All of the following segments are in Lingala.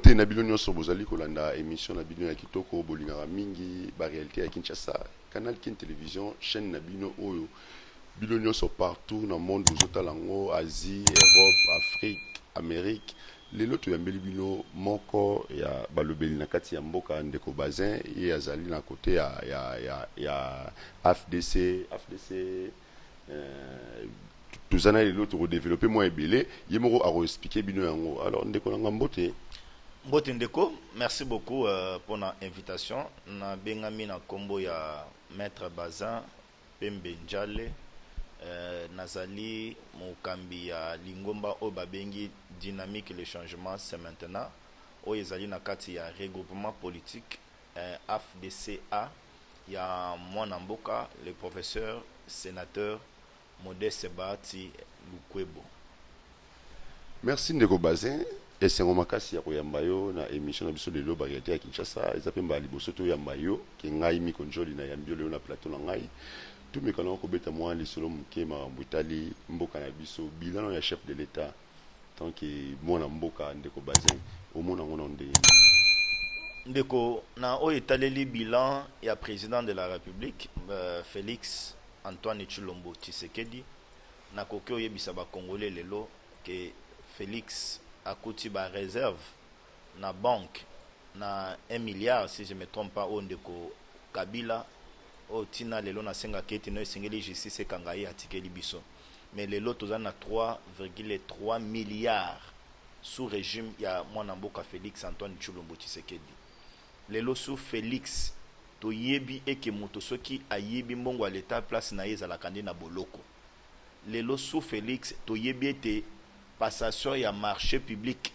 Mbote na bino nyonso bozali kolanda émission na bino ya kitoko bolingaka mingi ba réalité ya Kinshasa. Canal Kin Télévision, chaîne na bino oyo. Bino nyonso partout dans le monde bozotalango, Asie, Europe, Afrique, Amérique. Lelo toyambeli bino moko ya balobeli na kati ya mboka ndeko bazin et azali na côté ya FDC tout ça lelo to développer moins ebele yemoko a expliquer bino yango. Alors ndeko na Mbote Ndeko, merci beaucoup pour l'invitation. Na bengami na kombo ya Maître Bazin Pembe Njale Nazali Mokambi ya Lingomba o babengi dynamique le changement c'est maintenant. O ezali na kati ya regroupement politique FDCA ya mwana mboka le professeur sénateur Modeste Bahati Lukwebo. Merci ndeko Bazin. Et c'est un makasi ya koyamba yo na émission na biso lelo ba réalité ya Kinshasa ezapemba liboso to yamba yo ke ngai mi konjoli na yambio lelo na plateau na ngai tout me kana ko beta moi lisolo mukema mbutali mboka na biso bilan ya chef de l'état tant que mona mboka ndeko Bazin au mona ngona nde ndeko na o etaleli bilan ya président de la République Félix Antoine Tshilombo Tshisekedi na kokyo yebisa ba congolais lelo ke Félix akuti ba réserve na banque na 1 milliard si je me trompe pas au ndeko Kabila o tina lelo na senga kete no singeli justice kangai atikeli biso mais lelo toza na 3,3 milliards sous régime ya mwana mboka Félix Antoine Tshilombo Tshisekedi lelo sous Félix to yebi eke moto soki ayebi mbongo à l'état place na yeza kande na boloko lelo sous Félix to yebi ete passation ya marché public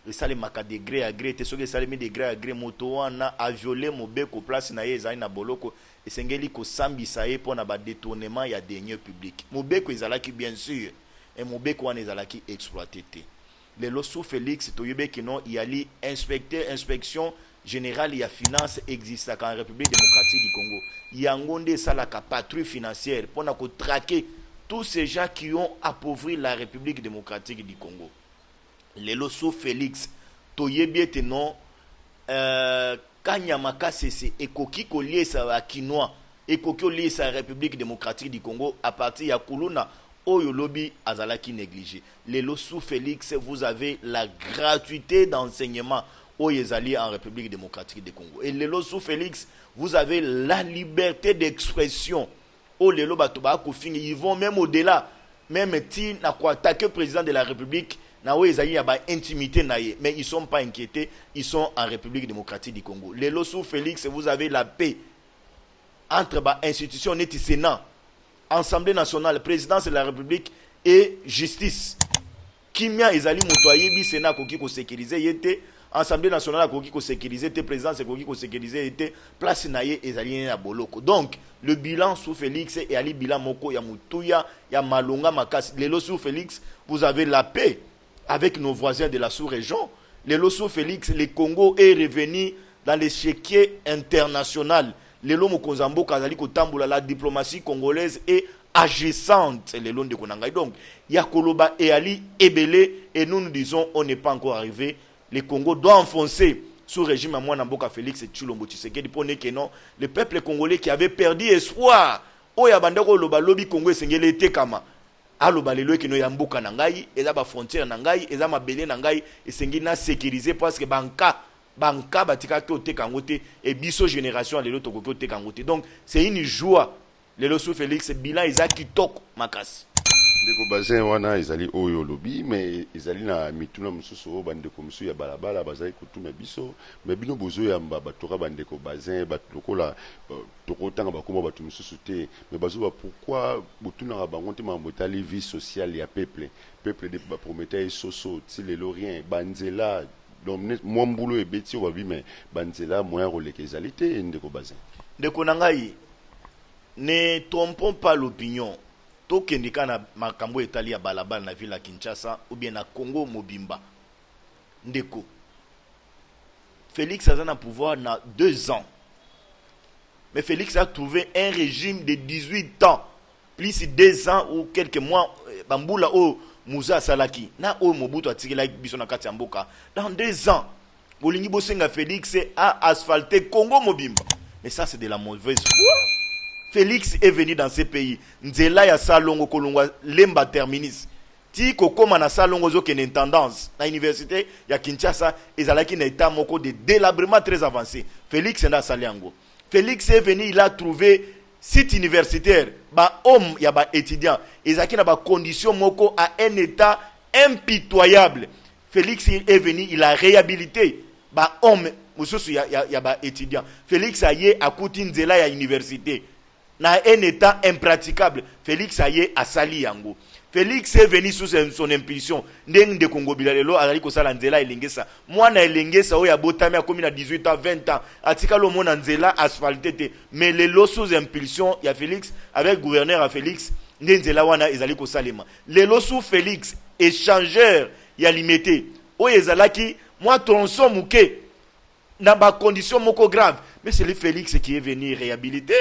et ça les maka de gré à gré te soki ça les de gré à gré moto wana a violé mobeko place na yeza na boloko esengeli ko sambisa ye pona ba détournement ya deniers publics mobeko ezalaki bien sûr et mobeko wana ezalaki exploité te lelo sous Félix to yebi ki non yali inspection générale ya finance existe en République démocratique du Congo yangonde salaka patrouille financière pona ko traquer tous ces gens qui ont appauvri la République démocratique du Congo. Lelo sous Félix, toyebi non kanyamaka sese ekoki ko lié sa kinois, ekoki lié sa République démocratique du Congo à partir ya kuluna oyo lobi azalaki négligé. Lelo sous Félix, vous avez la gratuité d'enseignement oyezali en République démocratique du Congo. Et lelo sous Félix, vous avez la liberté d'expression. Ils vont même au-delà, même si na quoi attaquer le président de la République, na y a intimité mais ils sont pas inquiétés, ils sont en République démocratique du Congo. Les sous Félix, vous avez la paix entre institutions net Sénat, Assemblée nationale, présidence de la République et justice. Kimia ezali motoyer bi Sénat ko sécuriser yete Assemblée nationale ko sécuriser te présidence ko sécuriser était place naie ezali na boloko. Donc le bilan sous Félix et ali bilan moko ya mutuya ya malonga makasi. Lelo sous Félix, vous avez la paix avec nos voisins de la sous-région. Lelo sous Félix, le Congo est revenu dans l'échiquier international. Lelo mokonzambo kazali ko tambola la diplomatie congolaise est agissante lelo de konanga. Donc ya koloba et ali ebele et nous disons on n'est pas encore arrivé. Le Congo doit enfoncer sous régime à Mwana Mboka Félix et Tshilombo Tshisekedi pour que non, le peuple congolais qui avait perdu espoir, oya bandako loba lobi Congo esengeli ete kama aloba lelo ke no ya mboka na ngai eza ba frontière na ngai eza mabele na ngai esengeli na sécuriser parce que banka batika ke oteka ngote et biso génération lelo to ko oteka ngote. Donc c'est une joie lelo sous Félix bilan eza kitoko makasi. Ndeko Bazin wana ezali oyo lobi mais ezali na mituna mususu o bandeko musu ya balabala bazali kutuma biso mais bino bozo ya mbaba toka bandeko Bazin batokola tokotanga bakoma batu mususu te mais bazo pourquoi botuna bango te mambotali vie sociale ya peuple de ba promettait soso ti le lorien banzela donc moi mbulo ebeti wa bi mais banzela moyen roleke ezali te ndeko Bazin ndeko nangai ne trompons pas l'opinion. Tokendika na makambo etali ya balabala na ville ya Kinshasa ou bien na Congo mobimba ndeko Félix a un pouvoir na 2 ans mais Félix a trouvé un régime de 18 ans plus de 2 ans ou quelques mois bambula o Moussa Salaki na o Mobutu atikela biso na kati ya mboka dans 2 ans bolingi bosenga Félix a asphalté Congo mobimba. Mais ça c'est de la mauvaise foi. Félix est venu dans ce pays. Nzela ya salongo kolongwa lemba terminis. Ti kokoma na salongo zo kene tendance na université ya Kinshasa ezalaki na état moko de délabrement très avancé. Félix nda saliango. Félix est venu, il a trouvé site universitaire, ba homme ya ba étudiant, ezalaki na ba condition moko à un état impitoyable. Félix est venu, il a réhabilité ba homme mususu ya ba étudiant. Félix aye akuti nzela ya université. Na un état impraticable. Félix aye asali yango. Félix est venu sous son impulsion. Ndeng de Congo bilalelo azali kosala nzela elengesa. Mwana elengesa oya botami akomi na 18 ans 20 ans. Atika lo mona nzela asphalté te. Mais lelo sous impulsion ya Félix avec gouverneur à Félix nzela wana ezali kosalema. Lelo sous Félix échangeur ya limité. Oya ezalaki moi tronçon muke na ba condition moko grave. Mais c'est le Félix qui est venu réhabiliter.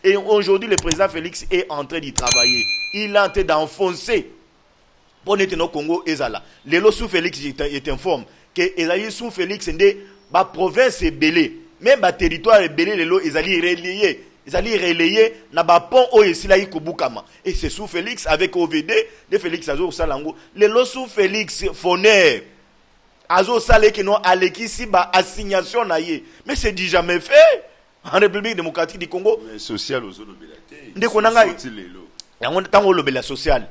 Et aujourd'hui, le président Félix est en train d'y travailler. Il est en train d'enfoncer. Pour nous, Congo, Ezala. Les lots sous Félix est informe que Ezali sous Félix, la province est belée. Même le territoire est belé, les lots, Ezali relayé. Ezali relayé, na ba pont o esila Kobukama. Et c'est sous Félix avec OVD, de Félix Azo Salango. Les lots sous Félix, Foner. Azo sale que non alekisi ba assignation na ye. Mais c'est dit jamais fait en République démocratique du Congo. Mais social aux lobelate. Ndeko nanga yango tango lobela social.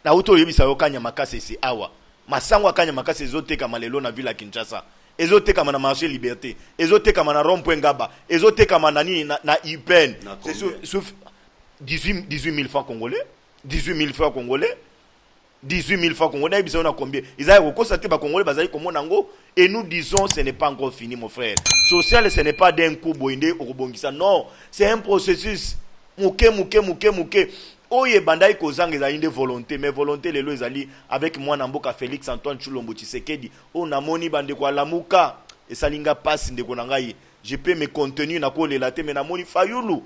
Na uto yebisa yo kanya makase c'est awa. Masango kanya makase ezoteka malelo na ville ya Kinshasa. Ezoteka na marché liberté. Ezoteka na rond-point Ngaba. Ezoteka nani na IPN. C'est sur 18 000 francs congolais. 18 000 francs congolais. 18 000 francs congolais, ils ont combien? Ils ont constaté que les Congolais et nous disons ce n'est pas encore fini, mon frère. Social, ce n'est pas d'un coup boindé ou rebondissant. Non, c'est un processus. Mouké. Oye bandai kozang ezali de volonté, mais volonté lelo ezali avec moi Namboka Félix Antoine Tshilombo Tshisekedi. On a moni bande kwa lamuka et salinga passe ndeko nangai. Je peux me contenir na ko lelate mais na moni Fayulu.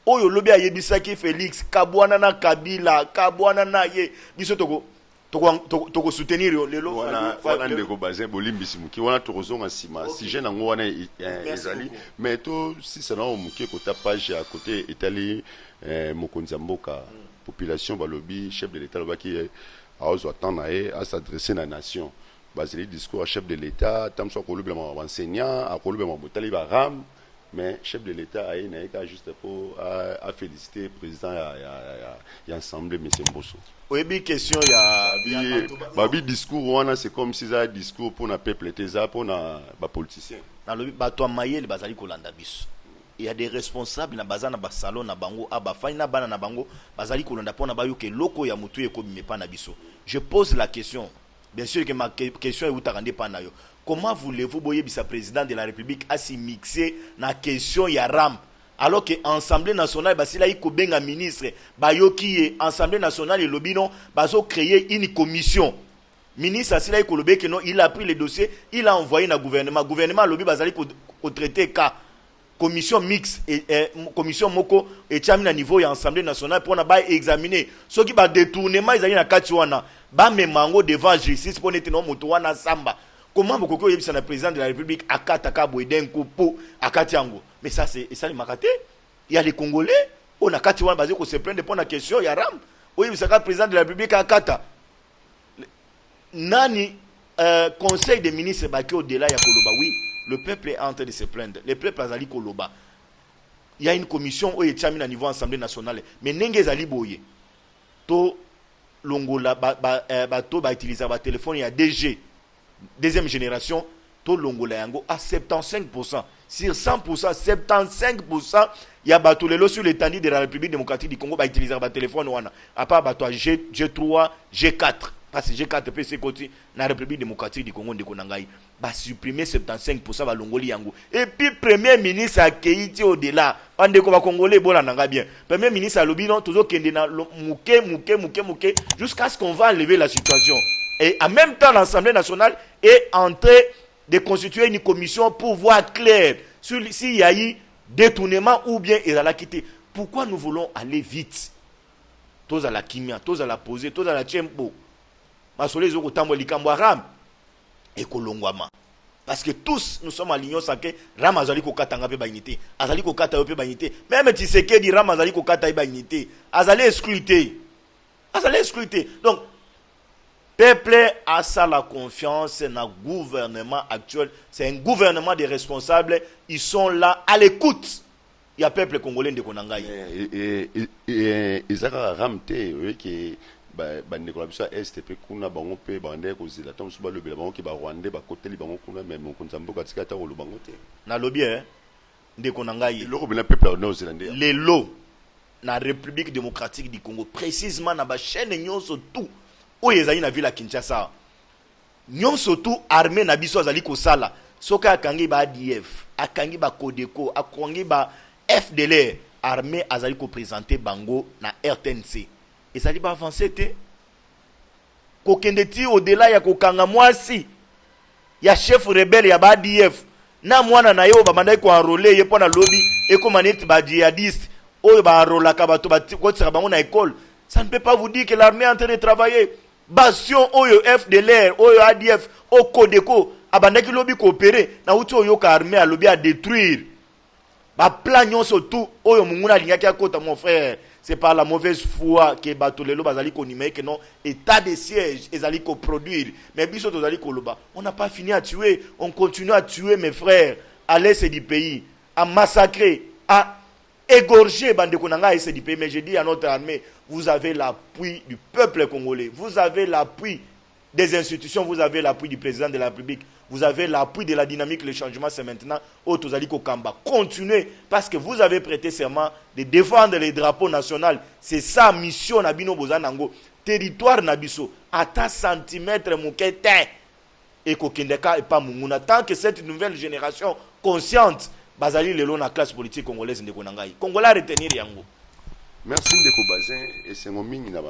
Oyo lobi ayebisaki Félix kabwana na Kabila, kabwana na ye biso toko soutenir lelo wana ndeko bazin bolimbisi muki wana tokozonga sima si je nango wana ezali mais to si ça na muki kota page à côté etali mokonzi mboka population balobi chef de l'état lobaki aozo attendre à s'adresser à la nation basé discours à chef de l'état tamso ko lobi ma enseignant a ko lobi ma botali ba ram. Mais chef de l'État a été juste pour féliciter le président et l'Assemblée, M. Mbosso. Oui, question, il discours, c'est comme si c'était un discours pour le peuple, pour les politiciens. Il y a des responsables dans le salon, dans le bango, je pose la question. Bien sûr que ma question est où tu as. Comment voulez-vous boyer le président de la République à s'y mixer dans la question Yaram alors que l'Assemblée nationale, si là il y a un ministre, l'Assemblée nationale et le bilan, ils créé une commission. Le ministre, il a pris le dossier, il a envoyé dans le gouvernement. Le gouvernement a traité le cas. Commission mixte et commission moko et tchamina niveau ya Assemblée nationale pour examiner ceux qui va détournement ils na katiwana ba memango devant justice pour n'être non moto wana samba. Comment vous pouvez dire le président de la République akata boiden kupo akatiango? Mais ça c'est ça les makate. Il y a les Congolais on a katiwana basé ko se plaindre pour la question ya ram. Oui vous savez président de la République akata. Nani conseil des ministres baki au-delà ya koloba oui. Le peuple est en train de se plaindre. Le peuple azali koloba. Il y a une commission où il y a à niveau Assemblée nationale. Mais n'engé zali boye. To longola to ba utiliser ba téléphone il y a DG deuxième génération to longola yango à 75%. Sur 100%, 75% il y a bateau lelo sur l'étendue de la République démocratique du Congo ba utiliser ba téléphone wana. À part bateau G3, G4. Parce que G4 PC côté na République démocratique du Congo de Konangai ba supprimer 75% ba longoli yango et puis premier ministre a keiti au-delà ande ko ba congolais bona nanga bien premier ministre a lobi non toujours kende na muke jusqu'à ce qu'on va enlever la situation et en même temps l'Assemblée nationale est en train de constituer une commission pour voir clair sur s'il y a eu détournement ou bien il a la quitté. Pourquoi nous voulons aller vite? Tous à la kimia, tous à la poser, tous à la tchempo. Masole zo kotambo likambo ram ekolongwama Parce que tous nous sommes alignés sans que Ram azali ko katanga pe bainité. Azali ko kata pe bainité. Même Tshisekedi Ram azali ko kata bainité. Azali excluté. Azali excluté. Donc peuple a ça la confiance dans le gouvernement actuel. C'est un gouvernement des responsables. Ils sont là à l'écoute. Il y a peuple congolais de Konangaï. Et Isaka Ramte, oui, qui bande ko biso STP kuna bango pe bande ko zila tam suba le bango ki ba Rwanda ba côté li bango kuna même ko nzambo ka tikata ko lo bango te. Na lobby de Konangaï. Le robin peuple na Zélande. Les lots na République démocratique du Congo précisément na ba chaîne nyonso tout. Oyo ezali na ville ya Kinshasa. Nyonso tout armée na biso azali ko sala. Soka akangi ba ADF, akangi ba Codeco, akangi ba FDLR, armée azali ko présenter bango na RTNC. Et ça dit pas avancer te. Kokendeti au-delà ya kokanga mwasi. Ya chef rebelle ya ba ADF. Na mwana na yo ba mandai ko enrôler ye pona lobby et ko manete ba djihadiste. Oyo ba enrola ka bato ba ko tsaka bango na école. Ça ne peut pas vous dire que l'armée est en train de travailler. Bastion oyo FDLR, oyo ADF, o Codeco, abandaki lobby coopérer na uti oyo ka armée a lobby à détruire. Ba plan nyonso tout oyo munguna lingaki akota mon frère. C'est par la mauvaise foi que Batolelo bazali ko nimé que non état de siège ezali ko produire. Mais biso tozali ko loba. On n'a pas fini à tuer, on continue à tuer mes frères à l'est du pays, à massacrer, à égorger bande konanga et du pays. Mais je dis à notre armée, vous avez l'appui du peuple congolais, vous avez l'appui des institutions, vous avez l'appui du président de la République, vous avez l'appui de la dynamique, le changement c'est maintenant. Otozaliko Kamba, continuez parce que vous avez prêté serment de défendre les drapeaux nationaux. C'est ça mission Nabino Bozanango, territoire Nabiso, à ta centimètre moukete et kokendeka et pas munguna. Tant que cette nouvelle génération consciente, Bazali Lelo na classe politique congolaise de Konangaï. Congolais retenir yango. Merci Ndeko Bazin et c'est mon ming na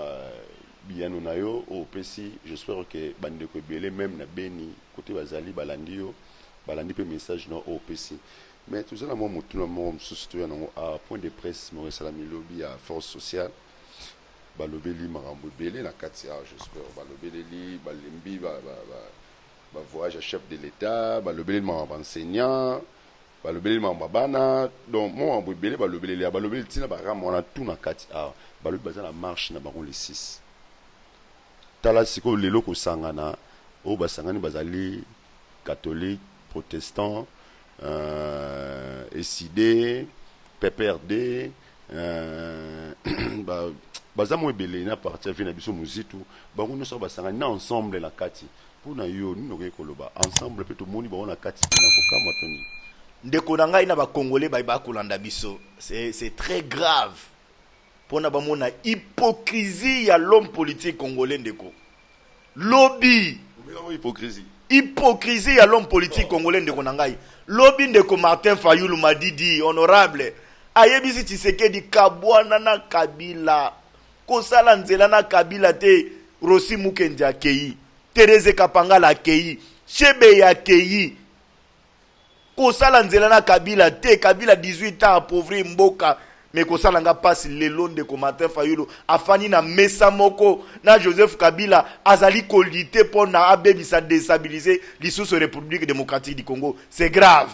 Biano nayo au PC. J'espère que Bandeko Belé même na Beni côté Bazali Balandio Balandi pe message no au PC. Mais tout ça na moi mutuna mo msustu à point de presse mo salami lobby à force sociale. Balobeli marambo belé na katia j'espère balobeli balembi ba voyage à chef de l'état balobeli marambo enseignant balobeli mambabana donc moi en belé balobeli tina baram on a tout na katia balobi baza na marche na bango les 6 tala siko lelo ko sangana o basangani bazali catholique protestant SID PPRD baza mo belé na partir vina biso muzitu bango no so basangani na ensemble na kati pour na yo ni noke koloba ensemble pe to moni ba na kati na ko kama toni ndeko na ngai na ba congolais ba kolanda biso c'est très grave pona ba mona hypocrisie ya l'homme politique congolais ndeko lobby hypocrisie ya l'homme politique congolais ndeko na ngai lobby ndeko Martin Fayulu Madidi honorable ayebisi Tshisekedi kabwana na Kabila kosala nzela na Kabila te Rossi Mukendi akei Thérèse Kapangala akei Chebe akei kosala nzela na Kabila te Kabila 18 ans appauvri mboka mais kosala nga passe lelo ndeko Martin Fayulu afani na mesa moko na Joseph Kabila azali kolite pona abebisa déstabiliser lisusu République démocratique du Congo. C'est grave.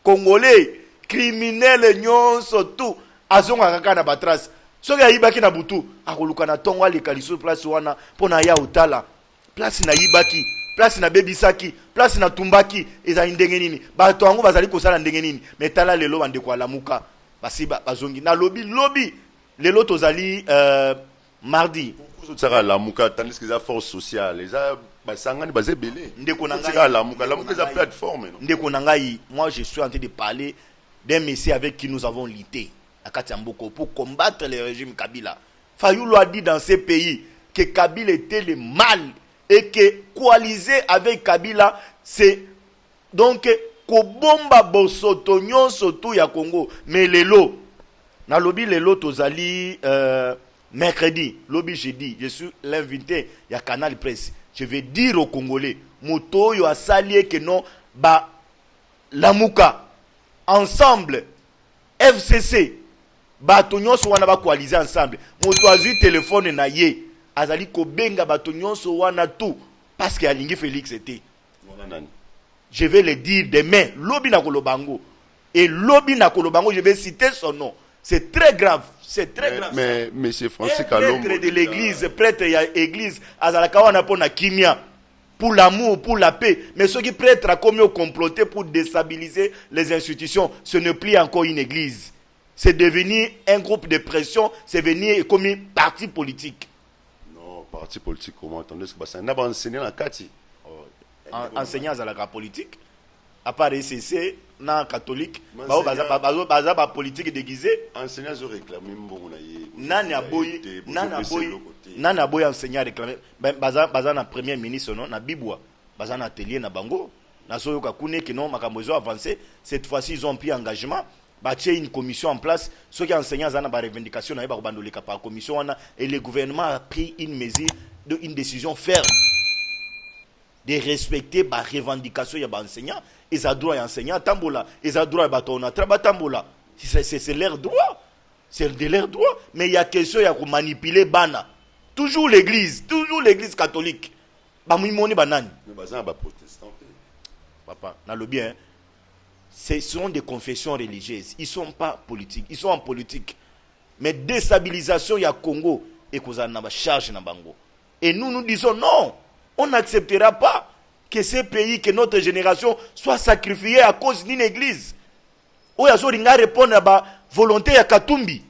Congolais criminel nyonso tout azonga kaka na batras soki ayibaki na butu akoluka na tongo aleka lisusu place wana pona ya utala place na yibaki place na bebisaki place na tumbaki ezali ndenge nini bato yango bazali kosala ndenge nini mais tala lelo bandeko alamuka basiba bazongi na lobby lelo tozali mardi sera la muka tandis que la force sociale les basangani bazé belé ndeko na ngai la muka za plateforme ndeko na ngai moi je suis en train de parler d'un monsieur avec qui nous avons lutté à Katiamboko pour combattre le régime Kabila. Fayulu a dit dans ces pays que Kabila était le mal et que coaliser avec Kabila c'est donc kobomba bosoto nyonso tout ya Congo mais lelo na lobby lelo tozali mercredi lobby jeudi je suis l'invité ya Canal Presse je vais dire aux Congolais moto yo asali que non ba lamuka ensemble FCC bato nyonso wana ba coaliser ensemble moto azui téléphone na ye azali ko benga bato nyonso wana tout parce que alingi Félix était wana nani je vais le dire demain, Lobi na Kolobango. Et Lobi na Kolobango, je vais citer son nom. C'est très grave. C'est très grave. Mais c'est Francis Kalombo. Prêtre de l'église, prêtre de l'église, Azalakawana pour la kimia, pour l'amour, pour la paix. Mais ceux qui prêtres a commis au comploter pour déstabiliser les institutions, ce n'est plus encore une église. C'est devenu un groupe de pression, c'est devenu comme un parti politique. Non, parti politique, comment attendez ce que ça n'a pas enseigné dans Kati. Enseignant à la politique, à part ECC, non catholique, baza politique déguisée. Enseignant ont réclamé nana boy enseignant réclamé. Baza na premier ministre non, na Bibwa, baza na atelier na bango, na soyoka kune que non makambozo avancé. Cette fois-ci ils ont pris engagement. Bâtir une commission en place, ceux qui enseignent à la revendication par commission et le gouvernement a pris une mesure, une décision ferme de respecter les revendications des enseignants. Ils ont droit à enseigner tambola, ils ont droit à bâtonner tambola. C'est leur droit, c'est de leur droit. Mais il y a question de manipuler bana. Toujours l'église catholique. Bamimoni banani. Mais bazan ba protestant. Papa, na le bien. Ce sont des confessions religieuses. Ils ne sont pas politiques. Ils sont en politique. Mais déstabilisation, il y a Congo et qu'on a charge na bango. Et nous disons non. On n'acceptera pas que ces pays, que notre génération soit sacrifiée à cause d'une église. Ou yazo ringa répondre à la volonté ya Katumbi.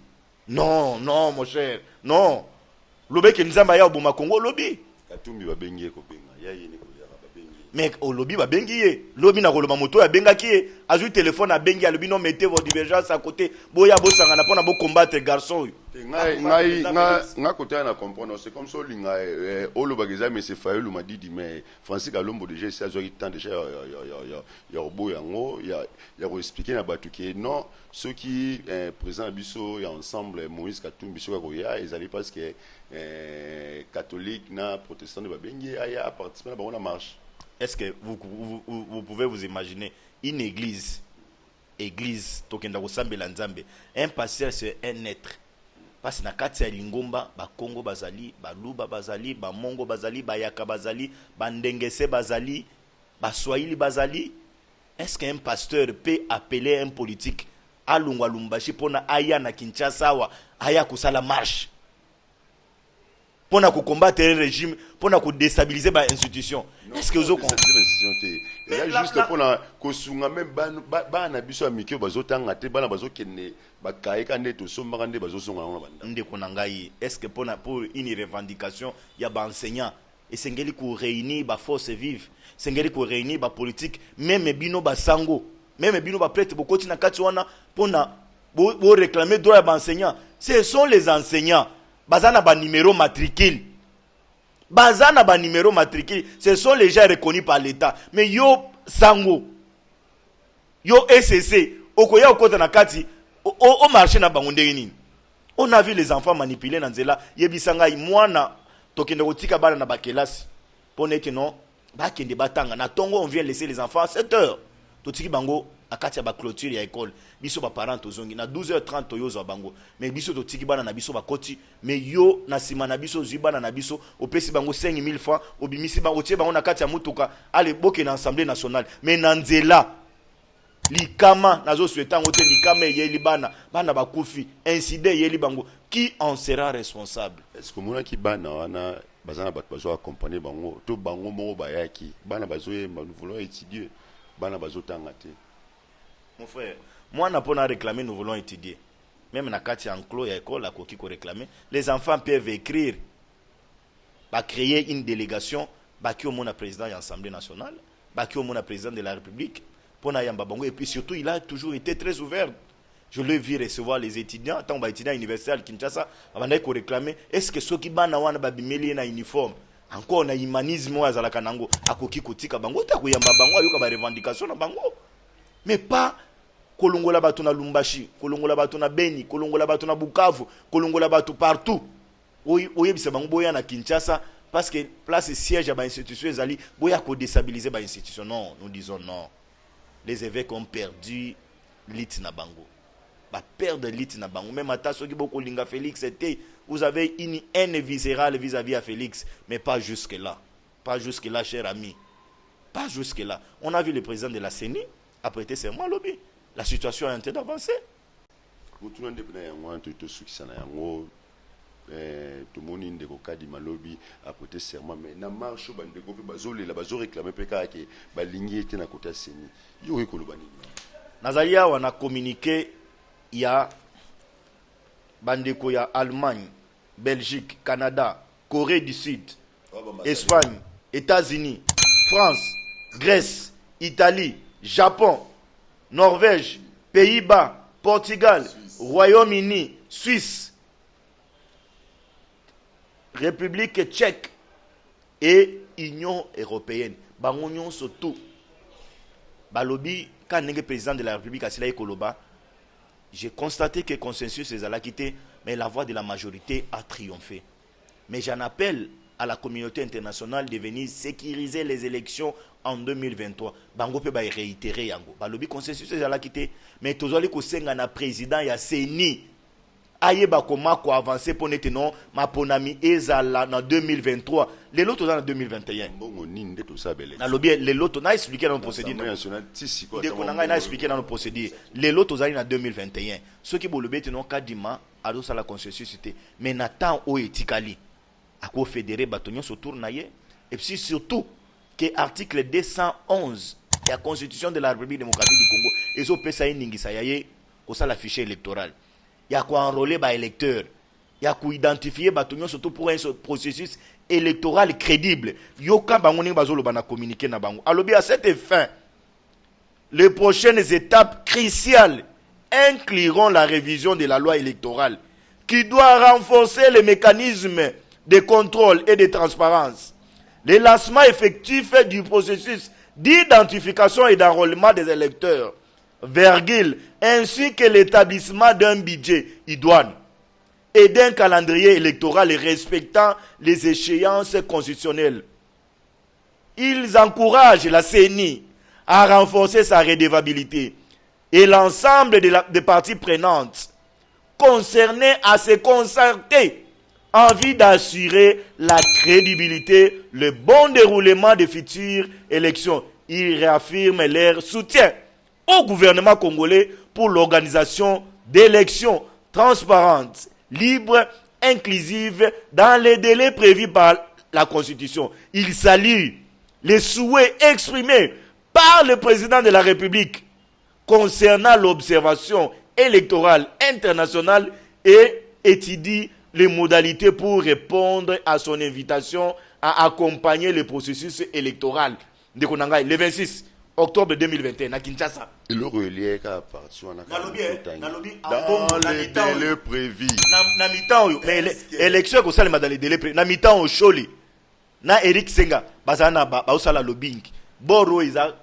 Non, mon cher. Non. Lobe ke nzamba ya oboma Congo lobi. Katumbi va bengi ko benga. Ya yene ko ya ba bengi. Mais au lobby va bengi ye. Lobby na koloba moto ya benga ki ye. Azu téléphone à bengi, lobby non mettez vos divergences à côté. Boya bo sanga na pona bo combattre garçon. Nga côté na comprendre, c'est comme ça linga olo bageza mais c'est Fayulu m'a dit mais Francis Kalombo déjà c'est azo temps déjà ya obo yango ya expliquer na batu que non ceux qui présent biso ya ensemble Moïse Katumbi biso ko ya ils allaient parce que catholique na protestant de babengi ya participer à la marche. Est-ce que vous pouvez vous imaginer une église tokenda ko sambela nzambe, un pasteur c'est un être. Parce que na kati ya lingomba ba Congo bazali, ba Luba bazali, ba Mongo bazali, ba Yaka bazali, ba Ndengese bazali, ba Swahili bazali. Est-ce qu'un pasteur peut appeler un politique à Lungwa Lumbashi pona aya na Kinshasa wa aya kusala marche? Pona ko combattre le régime, pona ko déstabiliser ba institution. Est-ce que vous avez compris? Juste pour la kosunga même bana biso amikyo bazotanga te bana bazokene bakaika ndeto somba nde bazosonga na banda. Ndeko na ngai, est-ce que pour une revendication ya ba enseignant et sengeli ko réunir ba force vive, sengeli ko réunir ba politique, même bino ba sango, même bino ba prêtre bokoti na kati wana pona bo réclamer droit ya ba enseignant. Ce sont les enseignants bazana ba numéro matricule. Bazana ba numéro matricule, ce sont les gens reconnus par l'État. Mais yo sango, yo SCC, okoya okota na kati, o marché na bango ndenge. On a vu les enfants manipulés dans nzela, yebisanga mwana tokende kotika bana na bakelasi. Pone que non, ba kende batanga na tongo on vient laisser les enfants à 7 heures. Totiki bango akati ya ba clôture ya école. Biso ba parents tozongi na 12h30 toyozo bango. Mais biso totiki bana na biso ba koti, mais yo na sima na biso zibana na biso opesi bango 5000 francs, obimisi bango tie bango na kati ya mutuka, ale boke na assemblée nationale. Mais na nzela likama nazo souhaitant ote likama yeli bana ba kufi incident yeli bango, qui en sera responsable? Est-ce que mona ki bana wana bazana bat bazo accompagner bango to bango moko bayaki bana bazo nous voulons étudier bana bazo tangate. Mon frère, moi n'a pas réclamer, nous voulons étudier. Même na kati enclos ya école la koki ko réclamer, les enfants peuvent écrire, ba créer une délégation, ba ki au mon président de l'Assemblée nationale, ba ki au mon président de la République pour na yamba bango, et puis surtout il a toujours été très ouvert. Je l'ai vu recevoir les étudiants, tant ba étudiants universitaires Kinshasa, avant ko réclamer, est-ce que ceux qui bana wana ba bimeli na uniforme encore na humanisme wa zalaka nango akoki kotika bango ta ko yamba bango ayoka ba revendication na bango. Mais pas kolongola bato na Lumbashi, kolongola bato na Beni, kolongola bato na Bukavu, kolongola bato partout. Oyebisa bango boya na Kinshasa parce que place siège à ba institution ezali boya ko déstabiliser ba institution. Non, nous disons non. Les évêques ont perdu l'it na bango. Ba perdre l'it na bango. Même ata soki boko linga Félix était, vous avez une haine viscérale vis-à-vis à Félix, mais pas jusque là. Pas jusque là, cher ami. Pas jusque-là. On a vu le président de la CENI a prêté serment lobby. La situation est en train d'avancer. Tout le monde tout le monde ndeko kadi malobi a prêté serment mais na marche bandeko pe bazolela bazo réclamer pe ka ke balingi ete na kota seni yo ekoloba nini Nazalia wana communiqué ya bandeko ya Allemagne, Belgique, Canada, Corée du Sud, Espagne, États-Unis, France, Grèce, Italie, Japon, Norvège, Pays-Bas, Portugal, Royaume-Uni, Suisse, République tchèque et Union européenne. Bangonyon surtout. Balobi, quand le président de la République a cela Koloba, j'ai constaté que le consensus est à la quitter, mais la voix de la majorité a triomphé. Mais j'en appelle à la communauté internationale de venir sécuriser les élections en 2023. Bango peut réitérer yango. Balobi consensus est à la quitter, mais toujours les conseillers na président ya CENI. Ayeba koma ko avancer pour n'être non ma ponami ezala en 2023 les lots en 2021 bongo ninde tout ça belé na lobby les lots na expliquer dans le procédure de konanga na expliquer dans le procédure les lots en 2021 ceux qui bolobé non kadima ado sala consensus mais n'attend o etikali ako fédéré batonyo se tourne et puis surtout que article 211 de la constitution de la République démocratique du Congo ezo pesa iningisa yaye ko sala fichier électoral. Il y a quoi enrôler les électeurs. Il y a quoi identifier les surtout pour un processus électoral crédible. Yoka bangoni bazolo bana communiquer na bango. Alors bien à cette fin, les prochaines étapes cruciales incluront la révision de la loi électorale qui doit renforcer les mécanismes de contrôle et de transparence. Le lancement effectif du processus d'identification et d'enrôlement des électeurs. Virgule, ainsi que l'établissement d'un budget idoine et d'un calendrier électoral respectant les échéances constitutionnelles. Ils encouragent la CENI à renforcer sa redevabilité et l'ensemble des parties prenantes concernées à se concerter en vue d'assurer la crédibilité, le bon déroulement des futures élections. Ils réaffirment leur soutien au gouvernement congolais pour l'organisation d'élections transparentes, libres, inclusives, dans les délais prévus par la Constitution. Il salue les souhaits exprimés par le président de la République concernant l'observation électorale internationale et étudie les modalités pour répondre à son invitation à accompagner le processus électoral. Le 26 octobre 2021 à Kinshasa. Et le relié à partir dans les délais prévus. Na mi-temps, mais l'élection que ça dans les délais prévus. Na mi-temps au Choli. Na Eric Senga, bazana ba osala lobbying. Boro isa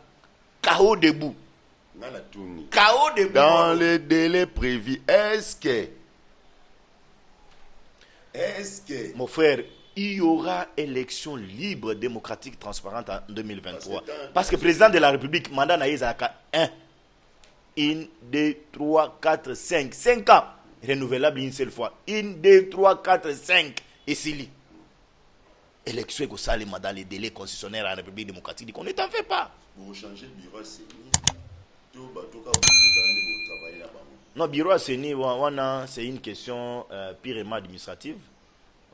KO debout. KO debout. Dans les délais prévus, est-ce que mon frère, il y aura élection libre, démocratique, transparente en 2023. Parce que le président de la République, mandat na Isaka 1, 2, 3, 4, 5. 5 ans. Renouvelable une seule fois. 1, 2, 3, 4, 5. Et c'est lui. Élection que ça, dans les délais constitutionnels à la République démocratique, on ne t'en fait pas. Vous changez le bureau, c'est non, bureau c'est une question purement administrative.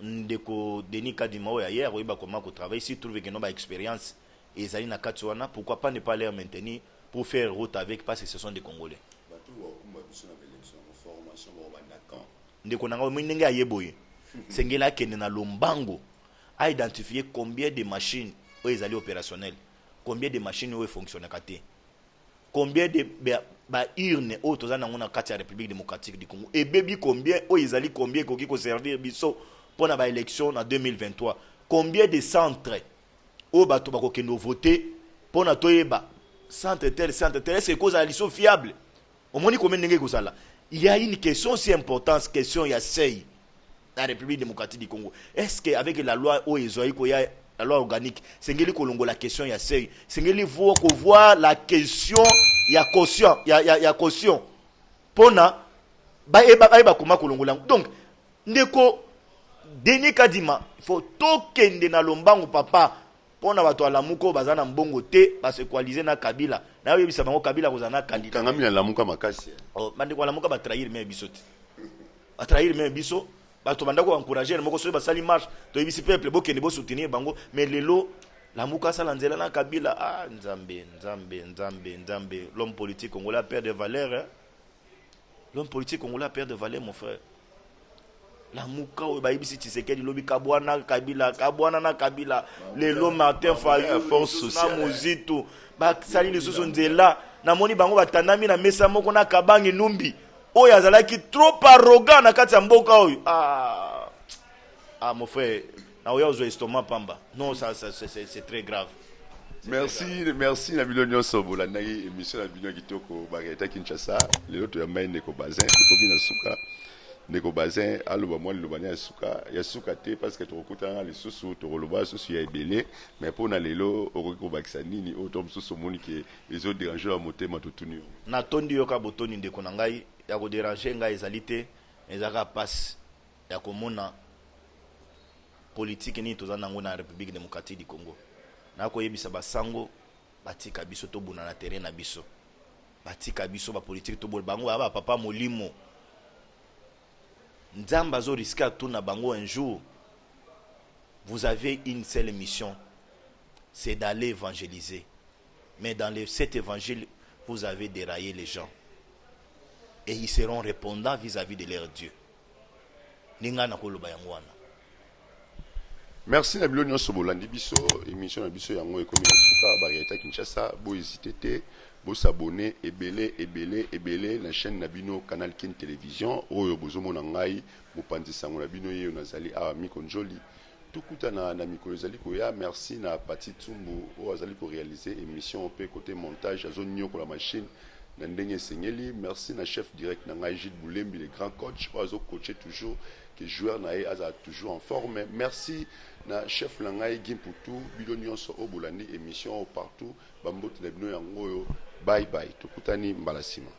Ndeko Denis Kadimao hier, oui, comment travailler. S'il trouve que nous avons expérience et ils na Katsuana, pourquoi pas ne pas les maintenir pour faire route avec, parce que ce sont des Congolais. Ndeko Nanga Mwenenge Ayeboye, Sengela Kenena Lombango a identifié combien de machines où ils allaient opérationnelles, combien de machines où ils fonctionnent. Combien de urnes où ils ont la République démocratique du Congo. Et baby combien où ils allaient combien qui servir biso pour la élection en 2023. Combien de centres où ils ont voté pour la centre tel, c'est cause à l'issue fiable. Au moins, il y a une question si importante, question il y a la République démocratique du Congo. Est-ce qu'avec la loi la loi organique, c'est la question il y a c'est voir la question il y a caution, il y a caution. Pona donc ndeko Denis Kadima, il faut tokende na lombango papa pona bato ala muko bazana mbongo te ba se coaliser na Kabila na yebisa bango Kabila kozana candidat kanga mi la muka makasi oh bandi ko la muka ba trahir mais biso te ba trahir mais biso bato banda ko encourager moko so ba sali marche to yebisi peuple bo kende bo soutenir bango mais lelo la muka sala nzela na Kabila ah nzambe l'homme politique congolais perd de valeur hein? L'homme politique congolais perd de valeur mon frère. La muka o ba yebisi Tshisekedi lobi kabwana Kabila na Kabila lelo Martin Fayulu force sociale na Mozito ba sali les soso nzela na moni bango batandami na mesa moko na Kabangi Numbi oyo azalaki trop arrogant na kati ya mboka oyo mon frère na oyo zo estomac pamba non ça c'est très grave. Merci na bino nyonso bolandaki émission na bino kitoko baketa Kinshasa lelo to ya maine ko bazin ko bina suka ndeko bazin aloba mwa liloba ya suka te parce que tokokutana lisusu tokoloba susu ya ebele mais mpona lelo okoki kobakisa nini oyo to mosusu omoni ke ezoderange ya motema totuni natondi yoka botoni ndeko na ngai ya koderange ngai ezali te ezalaka pasi ya komona politike nini toza nango na République démocratique du Congo nakoyebisa basango batika biso tobuna na terrain na biso batika biso bapolitike tobona bango aba papa molimo Nzamba zo risque tout na bango un jour. Vous avez une seule mission, c'est d'aller évangéliser. Mais dans cet évangile, vous avez déraillé les gens. Et ils seront répondants vis-à-vis de leur Dieu. Merci na bilo nyonso bolandi biso émission na biso yango ekomi na suka Bariété Kinshasa bo hésiter te bo s'abonner ebele na chaîne na bino Canal Kin Télévision oyo bozomona ngai mopanzi sango na bino yeyo nazali a Miko Njoli tukutana na mikolo ezali koya merci na Pati Tsumbu oyo azali ko réaliser émission pe côté montage azonyo ko la machine na ndenge sengeli merci na chef direct na ngai Gilles Boulembi le grand coach oyo coacher toujours que joueur na aza toujours en forme merci na chef na ngai Gimputu bilo nyonso o bolandi émission partout bambote na bino yango bye bye tukutani mbala sima.